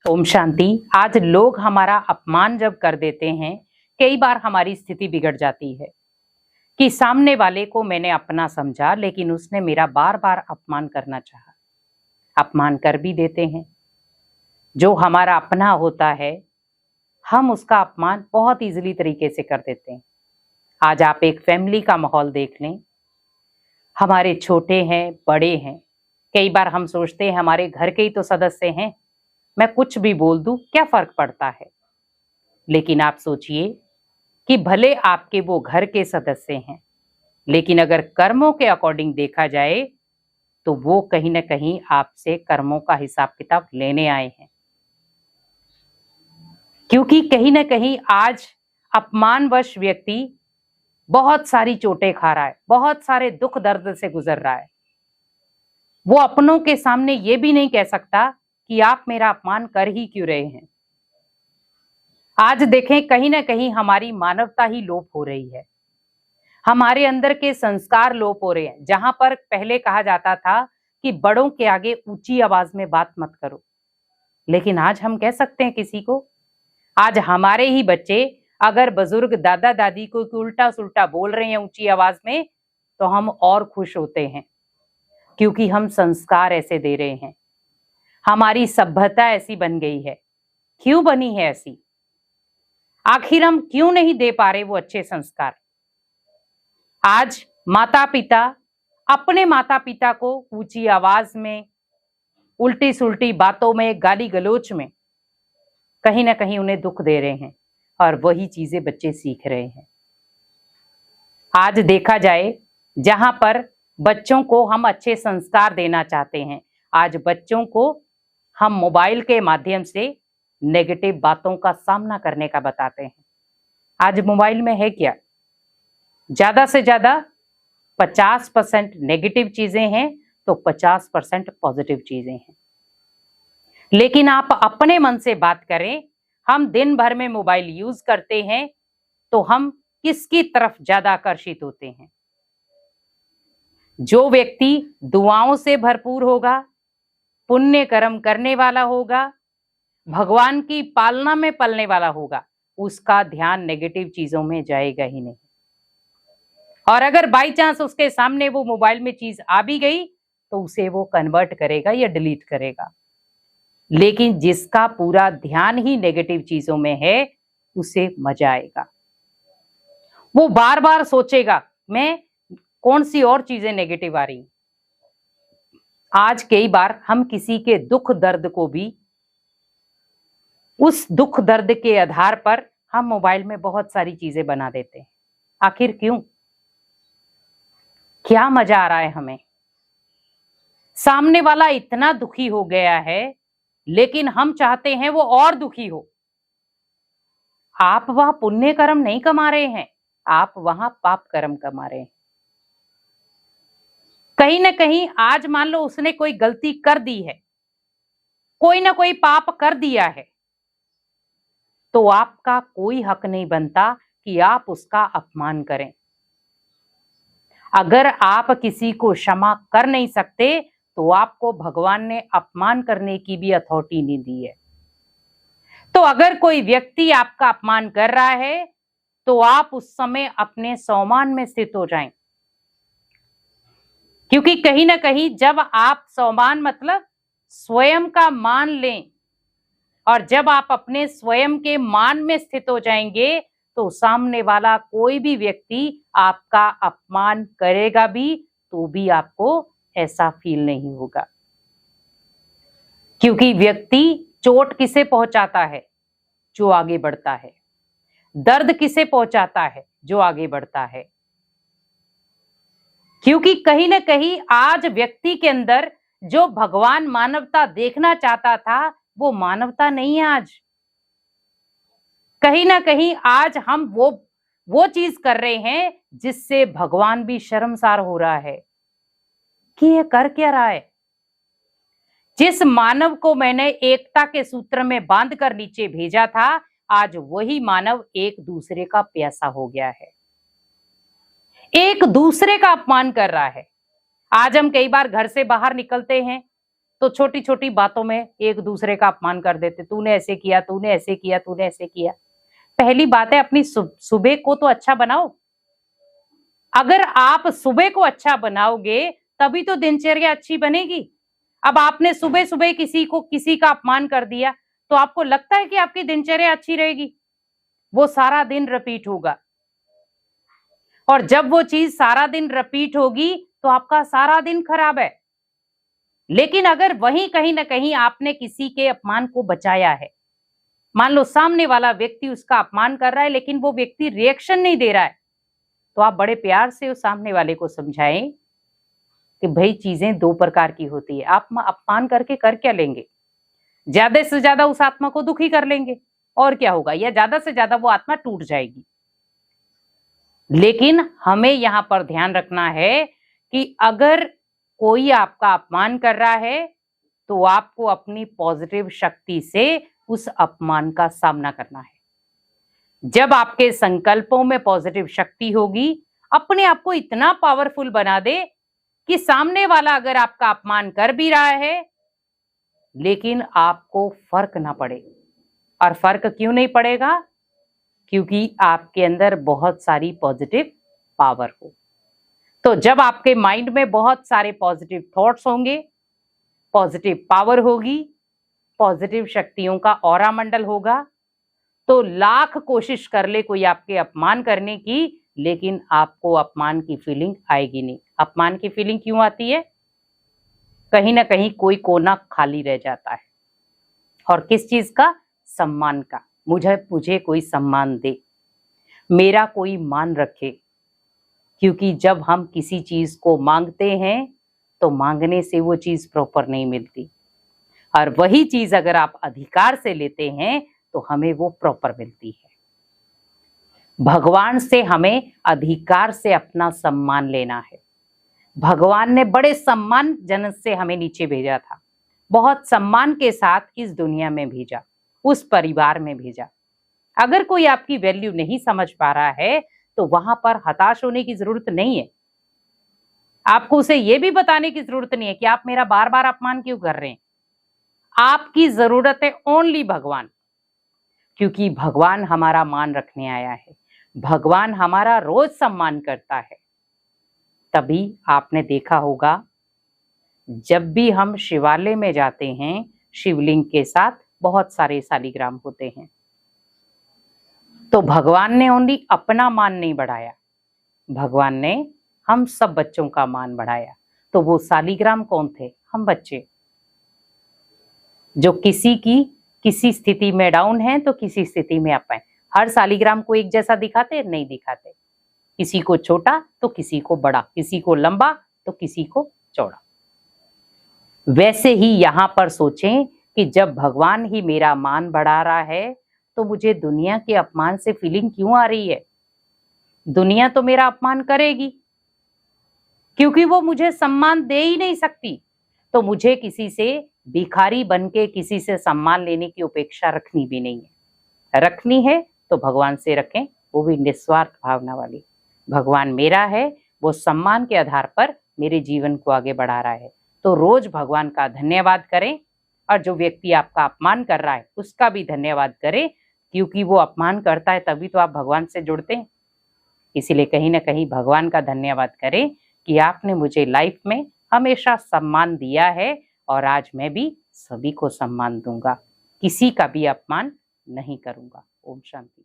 ओम शांति। आज लोग हमारा अपमान जब कर देते हैं, कई बार हमारी स्थिति बिगड़ जाती है कि सामने वाले को मैंने अपना समझा, लेकिन उसने मेरा बार बार अपमान करना चाहा। अपमान कर भी देते हैं। जो हमारा अपना होता है, हम उसका अपमान बहुत इजीली तरीके से कर देते हैं। आज आप एक फैमिली का माहौल देख लें। हमारे छोटे हैं, बड़े हैं, कई बार हम सोचते हैं हमारे घर के ही तो सदस्य हैं, मैं कुछ भी बोल दूं क्या फर्क पड़ता है। लेकिन आप सोचिए कि भले आपके वो घर के सदस्य हैं, लेकिन अगर कर्मों के अकॉर्डिंग देखा जाए तो वो कहीं ना कहीं आपसे कर्मों का हिसाब किताब लेने आए हैं। क्योंकि कहीं ना कहीं आज अपमानवश व्यक्ति बहुत सारी चोटें खा रहा है, बहुत सारे दुख दर्द से गुजर रहा है। वो अपनों के सामने ये भी नहीं कह सकता कि आप मेरा अपमान कर ही क्यों रहे हैं। आज देखें, कहीं ना कहीं हमारी मानवता ही लोप हो रही है। हमारे अंदर के संस्कार लोप हो रहे हैं। जहां पर पहले कहा जाता था कि बड़ों के आगे ऊंची आवाज में बात मत करो, लेकिन आज हम कह सकते हैं किसी को। आज हमारे ही बच्चे अगर बुजुर्ग दादा दादी को उल्टा सुल्टा बोल रहे हैं ऊंची आवाज में, तो हम और खुश होते हैं, क्योंकि हम संस्कार ऐसे दे रहे हैं। हमारी सभ्यता ऐसी बन गई है। क्यों बनी है ऐसी? आखिर हम क्यों नहीं दे पा रहे वो अच्छे संस्कार? आज माता पिता अपने माता पिता को ऊंची आवाज में, उल्टी सुल्टी बातों में, गाली गलोच में कहीं ना कहीं उन्हें दुख दे रहे हैं, और वही चीजें बच्चे सीख रहे हैं। आज देखा जाए, जहां पर बच्चों को हम अच्छे संस्कार देना चाहते हैं, आज बच्चों को हम मोबाइल के माध्यम से नेगेटिव बातों का सामना करने का बताते हैं। आज मोबाइल में है क्या? ज्यादा से ज्यादा 50% नेगेटिव चीजें हैं तो 50% पॉजिटिव चीजें हैं। लेकिन आप अपने मन से बात करें, हम दिन भर में मोबाइल यूज करते हैं तो हम किसकी तरफ ज्यादा आकर्षित होते हैं? जो व्यक्ति दुआओं से भरपूर होगा, पुण्य कर्म करने वाला होगा, भगवान की पालना में पलने वाला होगा, उसका ध्यान नेगेटिव चीजों में जाएगा ही नहीं। और अगर बाई चांस उसके सामने वो मोबाइल में चीज आ भी गई तो उसे वो कन्वर्ट करेगा या डिलीट करेगा। लेकिन जिसका पूरा ध्यान ही नेगेटिव चीजों में है, उसे मजा आएगा। वो बार बार सोचेगा मैं कौन सी और चीजें नेगेटिव आ रही। आज कई बार हम किसी के दुख दर्द को भी, उस दुख दर्द के आधार पर हम मोबाइल में बहुत सारी चीजें बना देते हैं। आखिर क्यों? क्या मजा आ रहा है हमें? सामने वाला इतना दुखी हो गया है, लेकिन हम चाहते हैं वो और दुखी हो। आप वहां पुण्य कर्म नहीं कमा रहे हैं, आप वहां पाप कर्म कमा रहे हैं। कहीं ना कहीं आज मान लो उसने कोई गलती कर दी है, कोई ना कोई पाप कर दिया है, तो आपका कोई हक नहीं बनता कि आप उसका अपमान करें। अगर आप किसी को क्षमा कर नहीं सकते तो आपको भगवान ने अपमान करने की भी अथॉरिटी नहीं दी है। तो अगर कोई व्यक्ति आपका अपमान कर रहा है तो आप उस समय अपने सम्मान में स्थित हो जाएं, क्योंकि कहीं ना कहीं जब आप सम्मान मतलब स्वयं का मान लें, और जब आप अपने स्वयं के मान में स्थित हो जाएंगे तो सामने वाला कोई भी व्यक्ति आपका अपमान करेगा भी तो भी आपको ऐसा फील नहीं होगा। क्योंकि व्यक्ति चोट किसे पहुंचाता है? जो आगे बढ़ता है। दर्द किसे पहुंचाता है? जो आगे बढ़ता है। क्योंकि कहीं ना कहीं आज व्यक्ति के अंदर जो भगवान मानवता देखना चाहता था, वो मानवता नहीं है। आज कहीं ना कहीं आज हम वो चीज कर रहे हैं जिससे भगवान भी शर्मसार हो रहा है कि ये कर क्या रहा है। जिस मानव को मैंने एकता के सूत्र में बांध कर नीचे भेजा था, आज वही मानव एक दूसरे का प्यासा हो गया है, एक दूसरे का अपमान कर रहा है। आज हम कई बार घर से बाहर निकलते हैं तो छोटी छोटी बातों में एक दूसरे का अपमान कर देते, तूने ऐसे किया, तूने ऐसे किया, तूने ऐसे किया। पहली बात है, अपनी सुबह को तो अच्छा बनाओ। अगर आप सुबह को अच्छा बनाओगे तभी तो दिनचर्या अच्छी बनेगी। अब आपने सुबह सुबह किसी का अपमान कर दिया, तो आपको लगता है कि आपकी दिनचर्या अच्छी रहेगी? वो सारा दिन रिपीट होगा, और जब वो चीज सारा दिन रिपीट होगी तो आपका सारा दिन खराब है। लेकिन अगर वहीं कहीं ना कहीं आपने किसी के अपमान को बचाया है, मान लो सामने वाला व्यक्ति उसका अपमान कर रहा है लेकिन वो व्यक्ति रिएक्शन नहीं दे रहा है, तो आप बड़े प्यार से उस सामने वाले को समझाएं कि भाई चीजें दो प्रकार की होती है। आप अपमान करके कर क्या लेंगे? ज्यादा से ज्यादा उस आत्मा को दुखी कर लेंगे, और क्या होगा, या ज्यादा से ज्यादा वो आत्मा टूट जाएगी। लेकिन हमें यहां पर ध्यान रखना है कि अगर कोई आपका अपमान कर रहा है तो आपको अपनी पॉजिटिव शक्ति से उस अपमान का सामना करना है। जब आपके संकल्पों में पॉजिटिव शक्ति होगी, अपने आप को इतना पावरफुल बना दे कि सामने वाला अगर आपका अपमान कर भी रहा है लेकिन आपको फर्क ना पड़े। और फर्क क्यों नहीं पड़ेगा? क्योंकि आपके अंदर बहुत सारी पॉजिटिव पावर हो। तो जब आपके माइंड में बहुत सारे पॉजिटिव थॉट्स होंगे, पॉजिटिव पावर होगी, पॉजिटिव शक्तियों का ऑरा मंडल होगा, तो लाख कोशिश कर ले कोई आपके अपमान करने की, लेकिन आपको अपमान की फीलिंग आएगी नहीं। अपमान की फीलिंग क्यों आती है? कहीं ना कहीं कोई कोना खाली रह जाता है। और किस चीज का? सम्मान का। मुझे कोई सम्मान दे, मेरा कोई मान रखे। क्योंकि जब हम किसी चीज को मांगते हैं तो मांगने से वो चीज प्रॉपर नहीं मिलती, और वही चीज अगर आप अधिकार से लेते हैं तो हमें वो प्रॉपर मिलती है। भगवान से हमें अधिकार से अपना सम्मान लेना है। भगवान ने बड़े सम्मान जनक से हमें नीचे भेजा था, बहुत सम्मान के साथ इस दुनिया में भेजा, उस परिवार में भेजा। अगर कोई आपकी वैल्यू नहीं समझ पा रहा है तो वहां पर हताश होने की जरूरत नहीं है। आपको उसे यह भी बताने की जरूरत नहीं है कि आप मेरा बार बार अपमान क्यों कर रहे हैं। आपकी जरूरत है ओनली भगवान, क्योंकि भगवान हमारा मान रखने आया है। भगवान हमारा रोज सम्मान करता है। तभी आपने देखा होगा जब भी हम शिवालय में जाते हैं, शिवलिंग के साथ बहुत सारे शालिग्राम होते हैं, तो भगवान ने ओनली अपना मान नहीं बढ़ाया, भगवान ने हम सब बच्चों का मान बढ़ाया। तो वो शालिग्राम कौन थे? हम बच्चे, जो किसी स्थिति में डाउन है तो किसी स्थिति में अप है। हर शालिग्राम को एक जैसा दिखाते? नहीं दिखाते। किसी को छोटा तो किसी को बड़ा, किसी को लंबा तो किसी को चौड़ा। वैसे ही यहां पर सोचें कि जब भगवान ही मेरा मान बढ़ा रहा है तो मुझे दुनिया के अपमान से फीलिंग क्यों आ रही है? दुनिया तो मेरा अपमान करेगी, क्योंकि वो मुझे सम्मान दे ही नहीं सकती। तो मुझे किसी से भिखारी बनके किसी से सम्मान लेने की अपेक्षा रखनी भी नहीं है। रखनी है तो भगवान से रखें, वो भी निस्वार्थ भावना वाली। भगवान मेरा है, वो सम्मान के आधार पर मेरे जीवन को आगे बढ़ा रहा है। तो रोज भगवान का धन्यवाद करें, और जो व्यक्ति आपका अपमान कर रहा है उसका भी धन्यवाद करें, क्योंकि वो अपमान करता है तभी तो आप भगवान से जुड़ते हैं। इसीलिए कहीं ना कहीं भगवान का धन्यवाद करें कि आपने मुझे लाइफ में हमेशा सम्मान दिया है, और आज मैं भी सभी को सम्मान दूंगा, किसी का भी अपमान नहीं करूंगा। ओम शांति।